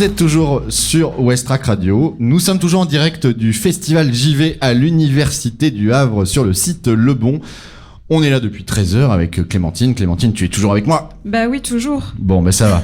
Vous êtes toujours sur Westrack Radio. Nous sommes toujours en direct du festival JV à l'Université du Havre sur le site Le Bon. On est là depuis 13h avec Clémentine. Clémentine, tu es toujours avec moi? Bah oui, toujours. Bon, bah ça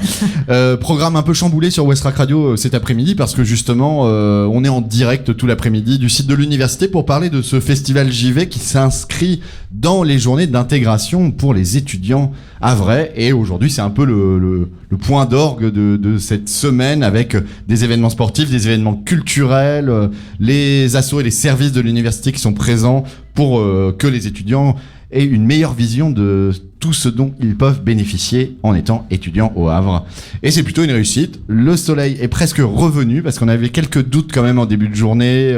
va. Programme un peu chamboulé sur Westrack Radio cet après-midi parce que justement, on est en direct tout l'après-midi du site de l'université pour parler de ce festival JV qui s'inscrit dans les journées d'intégration pour les étudiants havrais. Et aujourd'hui, c'est un peu le point d'orgue de cette semaine avec des événements sportifs, des événements culturels, les assos et les services de l'université qui sont présents pour que les étudiants aient une meilleure vision de tout ce dont ils peuvent bénéficier en étant étudiants au Havre. Et c'est plutôt une réussite. Le soleil est presque revenu parce qu'on avait quelques doutes quand même en début de journée.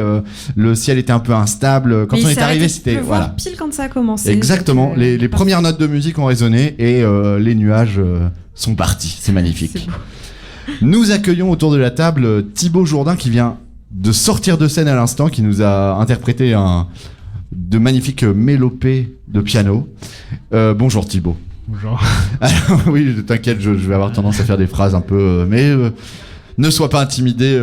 Le ciel était un peu instable. Quand on est arrivé, c'était voilà. Pile quand ça a commencé. Exactement. Les premières notes de musique ont résonné et les nuages sont partis. C'est magnifique. C'est beau. Nous accueillons autour de la table Thibaut Jourdain qui vient de sortir de scène à l'instant, qui nous a interprété de magnifiques mélopées de piano. Bonjour Thibaut. Bonjour. Alors, oui, t'inquiète, je vais avoir tendance à faire des phrases un peu... mais ne sois pas intimidé.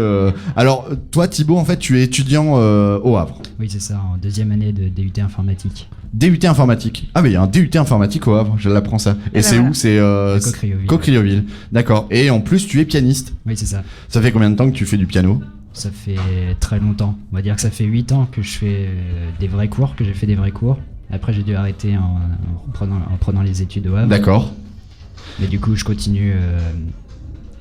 Alors, toi Thibaut, en fait, tu es étudiant au Havre. Oui, c'est ça, en deuxième année de DUT informatique. DUT informatique. Ah mais il y a un DUT informatique au Havre, je l'apprends ça. Et c'est où? C'est Cocrioville. D'accord. Et en plus, tu es pianiste. Oui, c'est ça. Ça fait combien de temps que tu fais du piano? Ça fait très longtemps. On va dire que ça fait 8 ans que je fais des vrais cours, que j'ai fait des vrais cours. Après, j'ai dû arrêter en prenant les études au Havre. D'accord. Mais du coup, je continue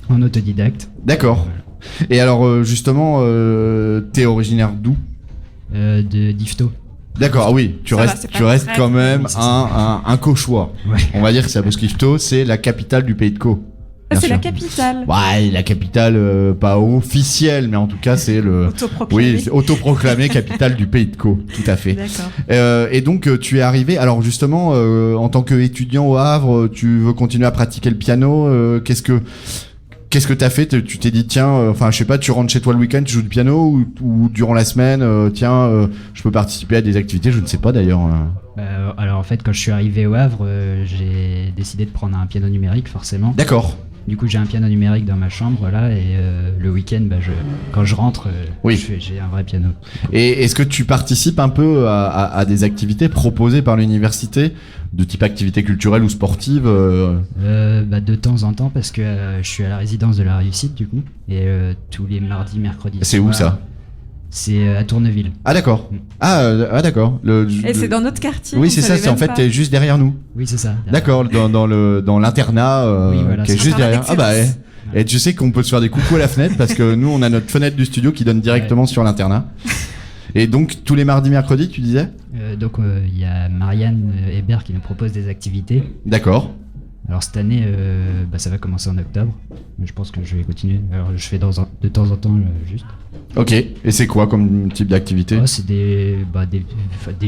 en autodidacte. D'accord. Voilà. Et alors, justement, t'es originaire d'où? De d'Yvetot. D'accord, ah oui, tu restes quand même un Cauchois. Ouais. On va dire que ça, parce qu'Yvetot, c'est la capitale du pays de Caux. C'est la capitale. Ouais, la capitale, pas officielle, mais en tout cas, c'est autoproclamé capitale du pays de Caux, tout à fait. D'accord. Et donc, tu es arrivé, alors justement, en tant qu'étudiant au Havre, tu veux continuer à pratiquer le piano, qu'est-ce que t'as fait? Tu t'es dit, tiens, je sais pas, tu rentres chez toi le week-end, tu joues du piano, ou durant la semaine, je peux participer à des activités, je ne sais pas d'ailleurs. Alors en fait, quand je suis arrivé au Havre, j'ai décidé de prendre un piano numérique, forcément. D'accord. Du coup, j'ai un piano numérique dans ma chambre, là, et le week-end, quand je rentre, j'ai un vrai piano. Et est-ce que tu participes un peu à des activités proposées par l'université, de type activité culturelle ou sportive De temps en temps, parce que je suis à la résidence de la réussite, du coup, et tous les mardis, mercredis. C'est où ça? C'est à Tourneville. Ah d'accord. Ah d'accord. Et c'est dans notre quartier. Oui, c'est ça. C'est en fait t'es juste derrière nous. Oui, c'est ça. D'accord. Dans l'internat oui, voilà, qui est juste derrière. Ah bah. Et tu sais qu'on peut se faire des coucous à la fenêtre parce que nous on a notre fenêtre du studio qui donne directement sur l'internat. Et donc tous les mardis, mercredis, tu disais? Donc il y a Marianne Hébert qui nous propose des activités. D'accord. Alors cette année, ça va commencer en octobre. Mais je pense que je vais continuer. Alors je fais de temps en temps juste. Ok. Et c'est quoi comme type d'activité? C'est des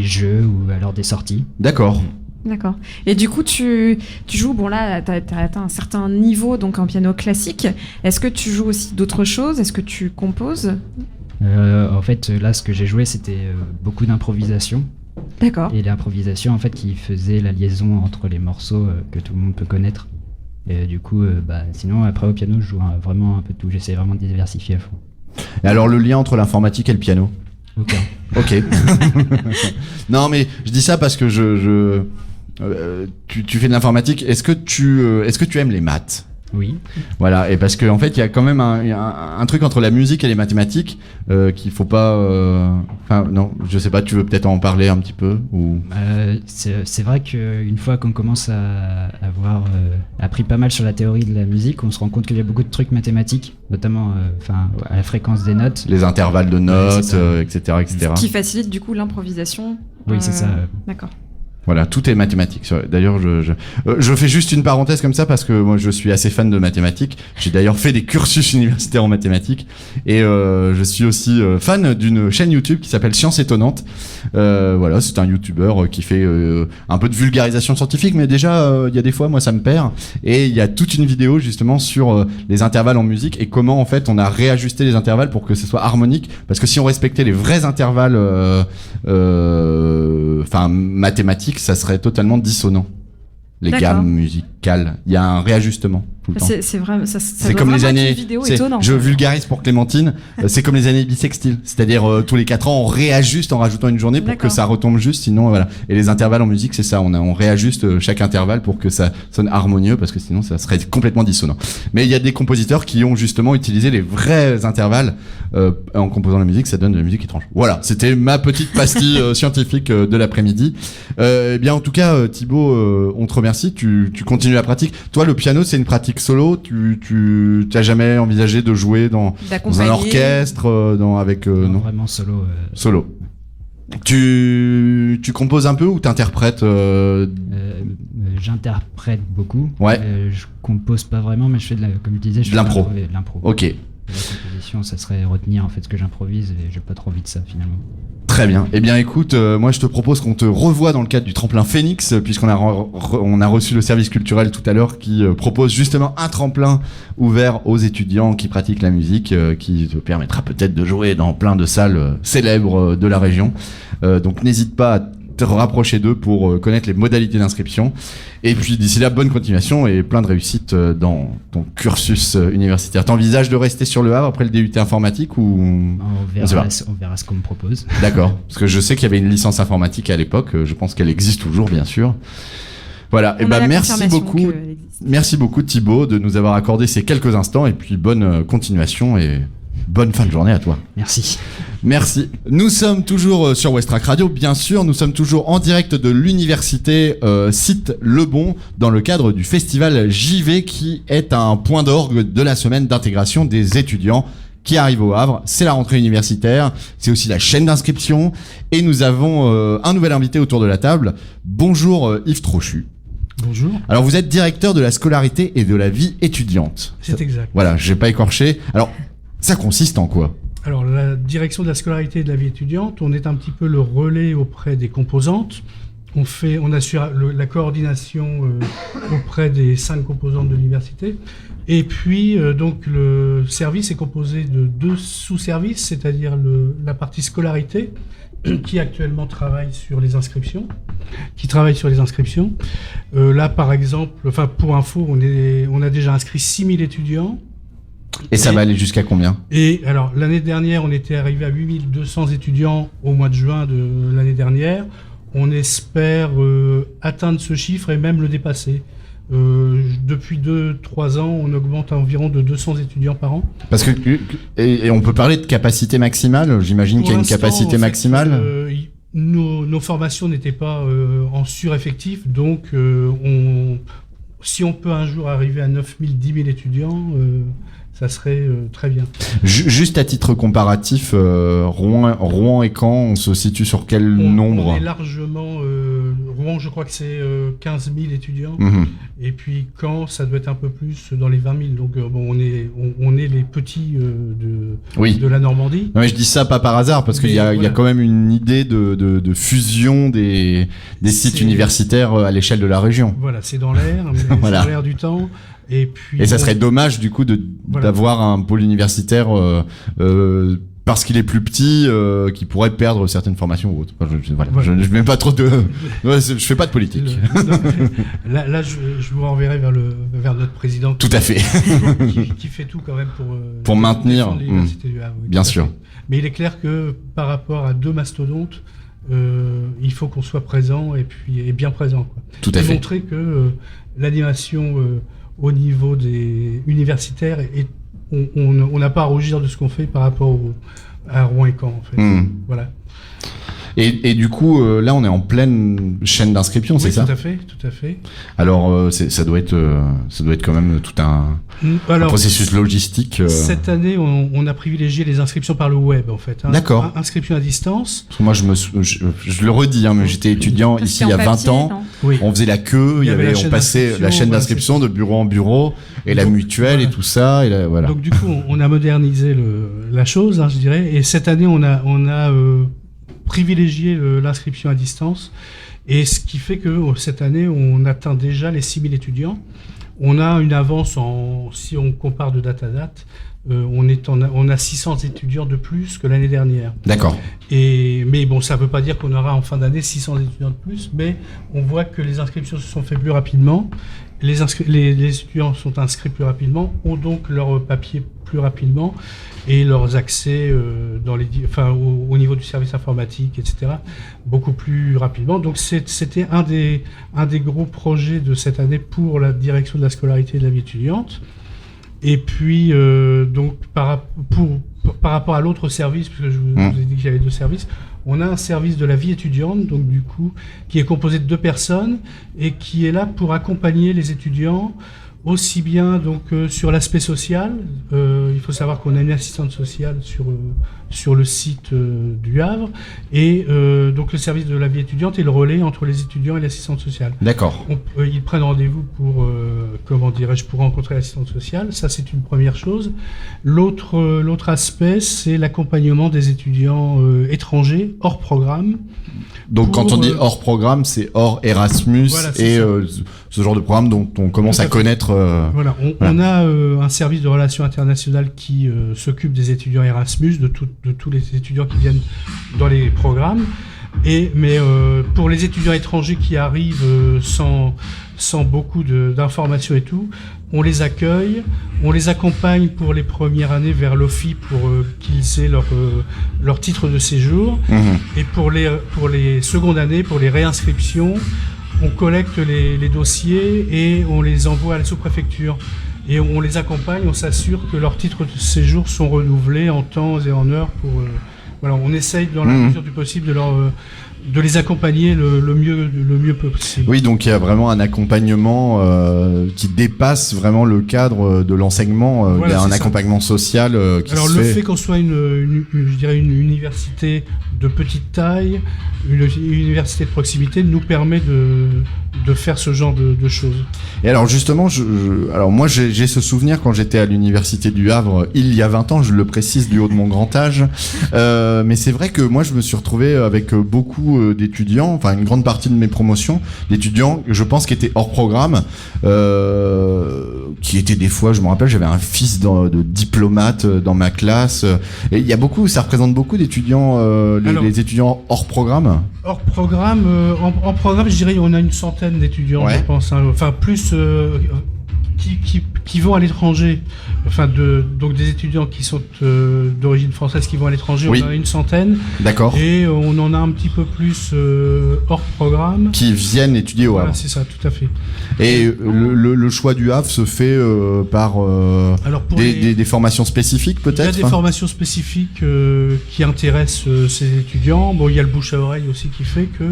jeux ou alors des sorties. D'accord. D'accord. Et du coup, tu joues, bon là, t'as atteint un certain niveau donc en piano classique. Est-ce que tu joues aussi d'autres choses? Est-ce que tu composes? En fait, là, ce que j'ai joué, c'était beaucoup d'improvisation. D'accord. Et l'improvisation, en fait, qui faisait la liaison entre les morceaux que tout le monde peut connaître. Et du coup, sinon, après, au piano, je joue vraiment un peu de tout. J'essaie vraiment de diversifier à fond. Et alors, le lien entre l'informatique et le piano? Aucun. Ok. Non, mais je dis ça parce que tu fais de l'informatique. Est-ce que tu aimes les maths? Oui. Voilà, et parce qu'en fait, il y a quand même un truc entre la musique et les mathématiques qu'il faut pas... non, je sais pas, tu veux peut-être en parler un petit peu ou... C'est vrai qu'une fois qu'on commence à avoir appris pas mal sur la théorie de la musique, on se rend compte qu'il y a beaucoup de trucs mathématiques, notamment à la fréquence des notes. Les intervalles de notes, etc., etc. Ce qui facilite du coup l'improvisation. Oui, c'est ça. D'accord. Voilà, tout est mathématique. D'ailleurs, je fais juste une parenthèse comme ça parce que moi, je suis assez fan de mathématiques. J'ai d'ailleurs fait des cursus universitaires en mathématiques et je suis aussi fan d'une chaîne YouTube qui s'appelle Science Étonnante. Voilà, c'est un YouTuber qui fait un peu de vulgarisation scientifique, mais déjà, il y a des fois, moi, ça me perd. Et il y a toute une vidéo justement sur les intervalles en musique et comment en fait on a réajusté les intervalles pour que ce soit harmonique. Parce que si on respectait les vrais intervalles, mathématiques, ça serait totalement dissonant. Les gammes musicales, il y a un réajustement. tout le temps. C'est vrai, ça C'est doit comme les vraiment être années. une vidéo c'est- étonnante. Je vulgarise pour Clémentine. C'est comme les années bissextiles. C'est-à-dire tous les 4 ans, on réajuste en rajoutant une journée pour que D'accord. ça retombe juste. Sinon, voilà. Et les intervalles en musique, c'est ça. On réajuste chaque intervalle pour que ça sonne harmonieux, parce que sinon, ça serait complètement dissonant. Mais il y a des compositeurs qui ont justement utilisé les vrais intervalles en composant la musique. Ça donne de la musique étrange. Voilà. C'était ma petite pastille scientifique de l'après-midi. Eh bien, en tout cas, Thibaut, on te remercie. Tu continues la pratique. Toi, le piano, c'est une pratique solo. Tu t'as jamais envisagé de jouer dans un D'accompagner. orchestre, avec Non, non, vraiment solo. solo. Tu composes un peu ou t'interprètes J'interprète beaucoup. Ouais. Je compose pas vraiment, mais je fais comme je disais, je De fais l'impro. de l'impro. Ok, La composition, ça serait retenir en fait ce que j'improvise et j'ai pas trop envie de ça finalement. très bien. Eh bien, écoute, moi, je te propose qu'on te revoie dans le cadre du tremplin Phoenix, puisqu'on a on a reçu le service culturel tout à l'heure qui propose justement un tremplin ouvert aux étudiants qui pratiquent la musique, qui te permettra peut-être de jouer dans plein de salles célèbres de la région. Donc, n'hésite pas à te rapprocher d'eux pour connaître les modalités d'inscription. Et puis d'ici là, bonne continuation et plein de réussite dans ton cursus universitaire. T'envisages de rester sur le Havre après le DUT informatique ou On sait pas. verra ce qu'on me propose. D'accord, parce que je sais qu'il y avait une licence informatique à l'époque, je pense qu'elle existe toujours bien sûr. Voilà, et On a la merci confirmation beaucoup. qu'elle existe. Merci beaucoup Thibaut de nous avoir accordé ces quelques instants et puis bonne continuation et bonne fin de journée à toi. Merci. Merci. Nous sommes toujours sur Westrack Radio, bien sûr. Nous sommes toujours en direct de l'université Site Le Bon dans le cadre du festival JV qui est un point d'orgue de la semaine d'intégration des étudiants qui arrivent au Havre. C'est la rentrée universitaire, c'est aussi la chaîne d'inscription et nous avons un nouvel invité autour de la table. Bonjour Yves Trochu. Bonjour. Alors vous êtes directeur de la scolarité et de la vie étudiante. C'est exact. Voilà, j'ai pas écorché. Alors ça consiste en quoi ? Alors, la direction de la scolarité et de la vie étudiante, on est un petit peu le relais auprès des composantes. On assure la coordination auprès des 5 composantes de l'université. Et puis, donc, le service est composé de 2 sous-services, c'est-à-dire la partie scolarité, qui actuellement travaille sur les inscriptions. Là, par exemple, pour info, on a déjà inscrit 6000 étudiants. Et ça va aller jusqu'à combien ? Et alors, l'année dernière, on était arrivé à 8200 étudiants au mois de juin de l'année dernière. On espère atteindre ce chiffre et même le dépasser. Depuis 2-3 ans, on augmente à environ de 200 étudiants par an. Parce que et on peut parler de capacité maximale. J'imagine qu'il y a une Pour l'instant, capacité en fait, maximale. Nos formations n'étaient pas en sureffectif, donc si on peut un jour arriver à 9000, 10 000 étudiants, ça serait très bien. Juste à titre comparatif, Rouen et Caen, on se situe sur quel nombre ? On est largement... Rouen, je crois que c'est 15 000 étudiants. Mhm. Et puis Caen, ça doit être un peu plus dans les 20 000. Donc bon, on est les petits Oui. de la Normandie. Non, mais je dis ça pas par hasard parce qu'il y a, Mais il y a voilà. quand même une idée de fusion des sites C'est- universitaires à l'échelle de la région. Voilà, c'est dans l'air, mais Voilà. c'est dans l'air du temps. Et puis Et ça bon, serait dommage du coup Voilà. d'avoir un pôle universitaire parce qu'il est plus petit, qui pourrait perdre certaines formations ou autres. Enfin, voilà. Voilà. Je mets pas trop de, ouais, je fais pas de politique. là, je vous renverrai vers notre président Tout à fait. qui fait tout quand même Pour maintenir, défendre l'université du Havre, oui, bien tout à sûr. fait. Mais il est clair que par rapport à 2 mastodontes, il faut qu'on soit présent et bien présent, quoi. Tout à Et fait. montrer que l'animation au niveau des universitaires, on n'a pas à rougir de ce qu'on fait par rapport à Rouen et Caen, en fait. Hmm. Voilà. Et du coup, là, on est en pleine chaîne d'inscription, c'est Oui, ça ? tout à fait. Alors, ça doit être quand même tout un Alors, processus logistique. cette année, on a privilégié les inscriptions par le web, en fait. Hein. D'accord. Inscription à distance. Parce que moi, je le redis, hein, mais j'étais étudiant Parce ici il y a qu'en 20 papier, ans. non Oui. On faisait la queue, Il y avait la on chaîne passait d'inscription, la chaîne voilà, d'inscription c'est de bureau en bureau et la Donc, mutuelle voilà. et tout ça. Et voilà. Donc du coup, on a modernisé la chose, hein, je dirais. Et cette année, on a privilégié l'inscription à distance. Et ce qui fait que cette année, on atteint déjà les 6000 étudiants. on a une avance si on compare de date à date, on a 600 étudiants de plus que l'année dernière. D'accord. Mais bon, ça ne veut pas dire qu'on aura en fin d'année 600 étudiants de plus, mais on voit que les inscriptions se sont faites plus rapidement. Les étudiants sont inscrits plus rapidement, ont donc leur papier plus rapidement et leurs accès au niveau du service informatique, etc., beaucoup plus rapidement. Donc c'était un des gros projets de cette année pour la direction de la scolarité et de la vie étudiante. Et puis, donc, par rapport à l'autre service, puisque je vous ai dit qu'il y avait 2 services, on a un service de la vie étudiante, donc du coup, qui est composé de 2 personnes et qui est là pour accompagner les étudiants aussi bien donc sur l'aspect social. Il faut savoir qu'on a une assistante sociale sur le site du Havre et donc le service de la vie étudiante est le relais entre les étudiants et l'assistante sociale. D'accord. Ils prennent rendez-vous pour pour rencontrer l'assistante sociale. Ça, c'est une première chose. L'autre aspect, c'est l'accompagnement des étudiants étrangers hors programme. Donc quand on dit hors programme, c'est hors Erasmus, voilà, et ce genre de programme dont on commence à connaître. Voilà, on a un service de relations internationales qui s'occupe des étudiants Erasmus, de tous les étudiants qui viennent dans les programmes. Mais pour les étudiants étrangers qui arrivent sans beaucoup d'informations et tout, on les accueille, on les accompagne pour les premières années vers l'OFI pour qu'ils aient leur titre de séjour. Et pour les secondes années, pour les réinscriptions, on collecte les dossiers et on les envoie à la sous-préfecture. Et on les accompagne, on s'assure que leurs titres de séjour sont renouvelés en temps et en heure. Voilà, on essaye dans la mesure du possible de les accompagner le mieux possible. Oui, donc il y a vraiment un accompagnement qui dépasse vraiment le cadre de l'enseignement. Il y a un accompagnement social qui Alors se fait. Le fait qu'on soit une université de petite taille, une université de proximité, nous permet de faire ce genre de choses. Et alors justement, alors moi j'ai ce souvenir quand j'étais à l'université du Havre il y a 20 ans, je le précise du haut de mon grand âge, mais c'est vrai que moi je me suis retrouvé avec beaucoup d'étudiants, enfin une grande partie de mes promotions, d'étudiants, je pense, qui étaient hors programme, qui étaient des fois, je me rappelle, j'avais un fils de diplomate dans ma classe, et il y a beaucoup, ça représente beaucoup d'étudiants, les étudiants hors programme. Hors programme, en programme, je dirais, on a une centaine d'étudiants, je pense, hein, enfin plus qui vont à l'étranger, enfin donc des étudiants qui sont d'origine française qui vont à l'étranger, on en a une centaine. D'accord. Et on en a un petit peu plus hors programme. Qui viennent étudier au Havre. Voilà, c'est ça, tout à fait. Et le choix du Havre se fait par des formations spécifiques peut-être. Il y a des formations spécifiques qui intéressent ces étudiants. Bon, il y a le bouche à oreille aussi qui fait que.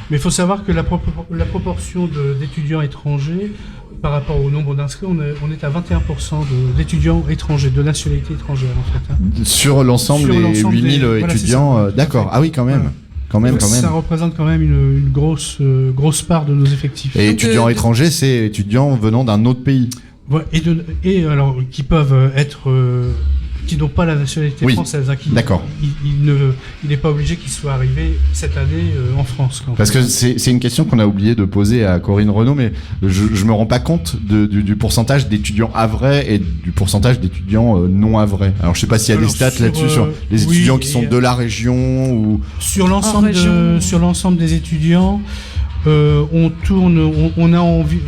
Mais il faut savoir que la proportion d'étudiants étrangers par rapport au nombre d'inscrits, on est à 21% d'étudiants étrangers, de nationalité étrangère en fait. Hein. Sur l'ensemble des 8000 étudiants, voilà, d'accord. Ah oui, quand même. Voilà. Quand même. Ça représente quand même une grosse part de nos effectifs. Et étudiants étrangers, c'est étudiants venant d'un autre pays. Ouais, et alors qui peuvent être qui n'ont pas la nationalité française. Hein, d'accord. Il n'est pas obligé qu'ils soient arrivés cette année en France. Parce que c'est une question qu'on a oublié de poser à Corinne Renaud, mais je me rends pas compte du pourcentage d'étudiants havrais et du pourcentage d'étudiants non havrais. Alors je sais pas s'il y a des stats là-dessus sur les étudiants qui sont de la région ou sur l'ensemble des étudiants. On a envie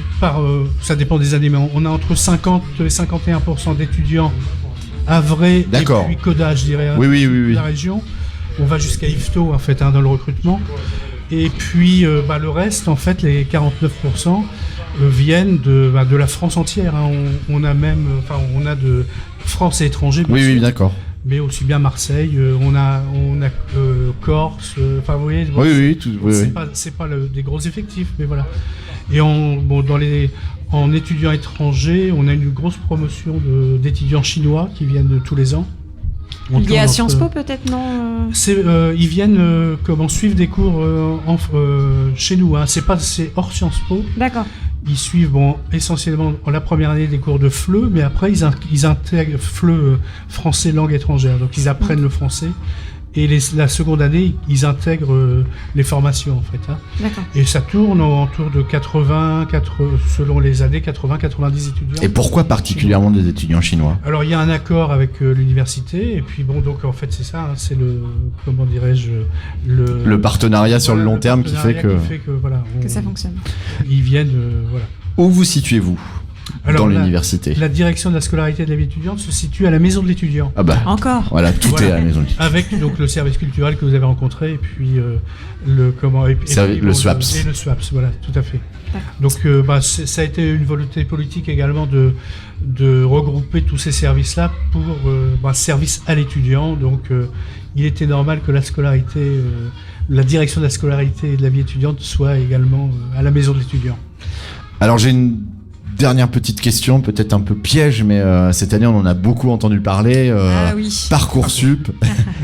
ça dépend des années, mais on a entre 50 et 51% d'étudiants havrais et puis codage, je dirais, oui. la région. On va jusqu'à Yvetot en fait dans le recrutement. Et puis le reste, en fait, les 49% viennent de la France entière. Hein. On a même, on a de France et étrangers. Oui, d'accord. Mais aussi bien Marseille, on a Corse, vous voyez. C'est pas des gros effectifs, mais voilà. Et en étudiants étrangers, on a une grosse promotion d'étudiants chinois qui viennent tous les ans. Liés à Sciences Po peut-être, non ils viennent suivre des cours chez nous. Hein. C'est hors Sciences Po. D'accord. Ils suivent essentiellement la première année des cours de FLE, mais après ils intègrent FLE français langue étrangère. Donc ils apprennent le français Et la seconde année, ils intègrent les formations, en fait. Hein. D'accord. Et ça tourne autour de 80, selon les années, 90 étudiants. Et pourquoi particulièrement des étudiants chinois? Alors, il y a un accord avec l'université, et puis bon, donc en fait, c'est ça, hein, c'est comment dirais-je, le partenariat sur le long terme qui fait que voilà, Que ça fonctionne. Ils viennent, voilà. Où vous situez-vous dans l'université? La direction de la scolarité et de la vie étudiante se situe à la maison de l'étudiant. Ah bah, Encore. voilà, tout Voilà. est à la maison. Avec donc le service culturel que vous avez rencontré et puis le SWAPS. Et le SWAPS, voilà, tout à fait. Donc ça a été une volonté politique également de regrouper tous ces services-là pour service à l'étudiant. Donc il était normal que la scolarité, la direction de la scolarité et de la vie étudiante soit également à la maison de l'étudiant. Alors j'ai une dernière petite question, peut-être un peu piège, mais cette année on en a beaucoup entendu parler. Ah oui. Parcoursup.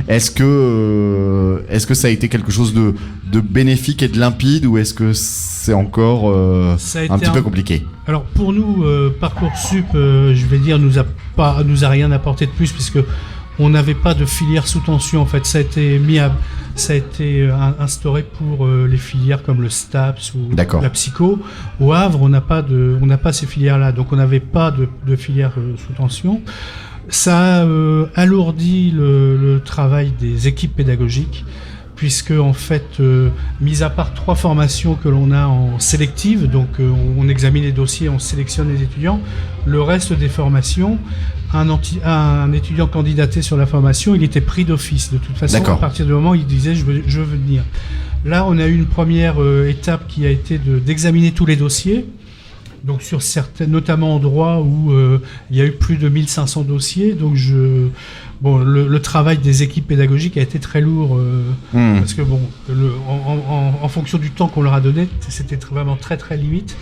Est-ce que ça a été quelque chose de bénéfique et de limpide, ou est-ce que c'est encore un petit peu compliqué? Alors pour nous, Parcoursup, je vais dire, nous a rien apporté de plus, puisque on n'avait pas de filière sous tension. En fait, ça a été instauré pour les filières comme le STAPS ou la psycho. Au Havre, on n'a pas ces filières-là, donc on n'avait pas de filière sous tension. Ça a alourdi le travail des équipes pédagogiques, puisque en fait, mis à part 3 formations que l'on a en sélective, donc on examine les dossiers, on sélectionne les étudiants, le reste des formations, un étudiant candidaté sur la formation, il était pris d'office de toute façon. À partir du moment où il disait je veux venir. Là, on a eu une première étape qui a été d'examiner tous les dossiers. Donc sur certaines, notamment en droit où il y a eu plus de 1500 dossiers, donc le travail des équipes pédagogiques a été très lourd parce que en fonction du temps qu'on leur a donné, c'était vraiment très très limite.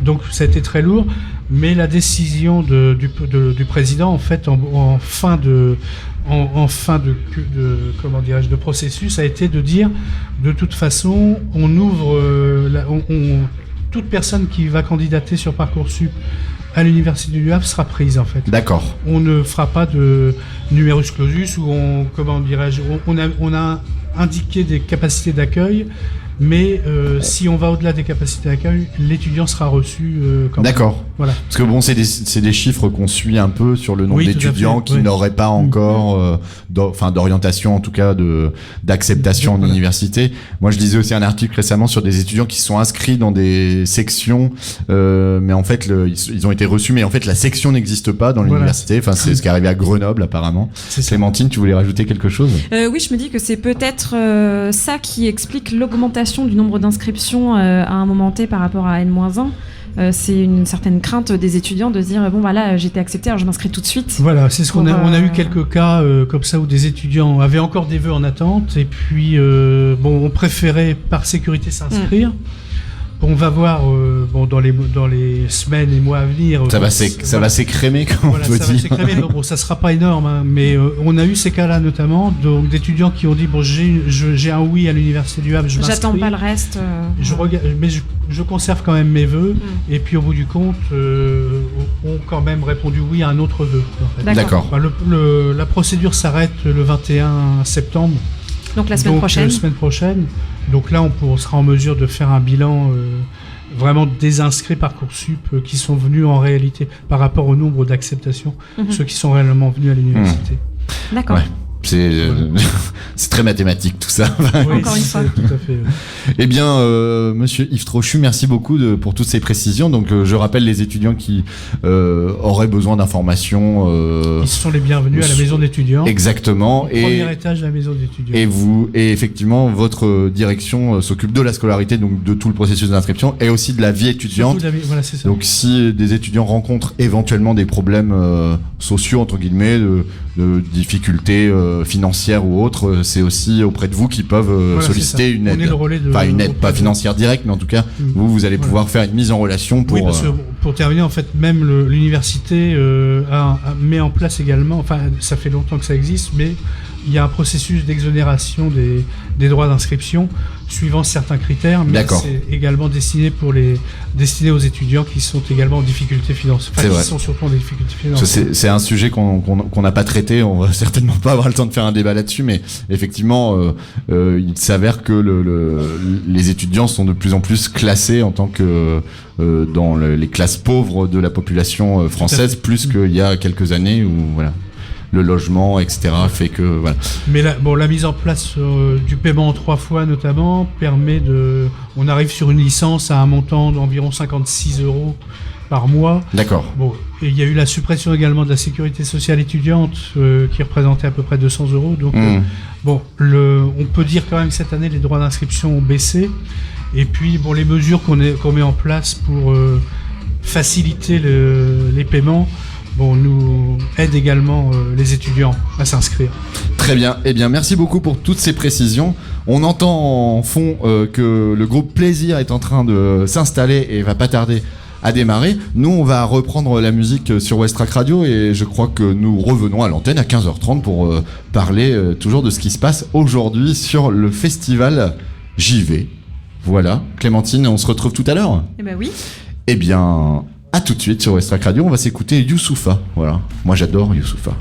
Donc ça a été très lourd, mais la décision du président, en fait, en fin de comment dirais-je, de processus, a été de dire, de toute façon, on ouvre toute personne qui va candidater sur Parcoursup à l'université du Havre sera prise, en fait. D'accord. On ne fera pas de numerus clausus où on a indiqué des capacités d'accueil. Mais si on va au-delà des capacités d'accueil, l'étudiant sera reçu quand même. D'accord. Voilà. Parce que bon, c'est des chiffres qu'on suit un peu sur le nombre d'étudiants qui n'auraient pas encore d'orientation, en tout cas d'acceptation en université. Moi, je lisais aussi un article récemment sur des étudiants qui se sont inscrits dans des sections, mais en fait, ils ont été reçus, mais en fait, la section n'existe pas dans l'université. Enfin, c'est ce qui est arrivé à Grenoble, apparemment. Clémentine, tu voulais rajouter quelque chose? Oui, je me dis que c'est peut-être ça qui explique l'augmentation du nombre d'inscriptions à un moment T par rapport à N-1. C'est une certaine crainte des étudiants de se dire bon bah là j'ai été accepté, alors je m'inscris tout de suite. Voilà, c'est ce qu'on a. On a eu quelques cas comme ça où des étudiants avaient encore des vœux en attente et puis on préférait par sécurité s'inscrire. On va voir dans les semaines et mois à venir. Ça va s'écrémer, comme on peut dire. Ça va s'écrémer. Bon, ça sera pas énorme, hein, mais on a eu ces cas-là notamment, donc d'étudiants qui ont dit j'ai un oui à l'université du Havre, je m'inscris. J'attends pas le reste. Mais je conserve quand même mes vœux. Et puis au bout du compte, ont quand même répondu oui à un autre vœu. En fait. D'accord. Enfin, la procédure s'arrête le 21 septembre. Donc la semaine prochaine. Donc là, on sera en mesure de faire un bilan vraiment des inscrits Parcoursup qui sont venus en réalité par rapport au nombre d'acceptations, ceux qui sont réellement venus à l'université. D'accord. Ouais. C'est très mathématique tout ça. Oui, encore une fois. Tout à fait. Eh bien, monsieur Yves Trochu, merci beaucoup pour toutes ces précisions. Donc, je rappelle les étudiants qui auraient besoin d'informations. Ils sont les bienvenus à la maison d'étudiants. Exactement. Au premier étage de la maison d'étudiants. Et effectivement, votre direction s'occupe de la scolarité, donc de tout le processus d'inscription, et aussi de la vie étudiante. Voilà, c'est ça. Donc, si des étudiants rencontrent éventuellement des problèmes sociaux entre guillemets, de difficultés financières ou autres, c'est aussi auprès de vous qu'ils peuvent solliciter une aide. On est le relais une aide pas financière directe, mais en tout cas, vous allez pouvoir faire une mise en relation pour... Oui, parce que pour terminer, en fait, même l'université met en place également, enfin, ça fait longtemps que ça existe, mais il y a un processus d'exonération des droits d'inscription suivant certains critères, mais c'est également destiné aux étudiants qui sont également en difficulté financière. Enfin, qui sont surtout en difficulté financière. C'est un sujet qu'on n'a pas traité, on va certainement pas avoir le temps de faire un débat là-dessus, mais effectivement, il s'avère que les étudiants sont de plus en plus classés en tant que dans les classes pauvres de la population française, plus qu'il y a quelques années où voilà. Le logement, etc. fait que voilà. Mais la mise en place du paiement en 3 fois notamment permet on arrive sur une licence à un montant d'environ 56 € par mois. D'accord. Bon, et il y a eu la suppression également de la sécurité sociale étudiante qui représentait à peu près 200 €. Donc on peut dire quand même que cette année les droits d'inscription ont baissé. Et puis les mesures qu'on met en place pour faciliter les paiements. Nous aide également les étudiants à s'inscrire. Très bien. Eh bien, merci beaucoup pour toutes ces précisions. On entend en fond que le groupe Plaisir est en train de s'installer et va pas tarder à démarrer. Nous, on va reprendre la musique sur Westrack Radio et je crois que nous revenons à l'antenne à 15h30 pour parler toujours de ce qui se passe aujourd'hui sur le festival JV. Voilà. Clémentine, on se retrouve tout à l'heure ? Eh ben oui. Eh bien... À tout de suite sur Westrack Radio, on va s'écouter Youssoupha. Voilà, moi j'adore Youssoupha.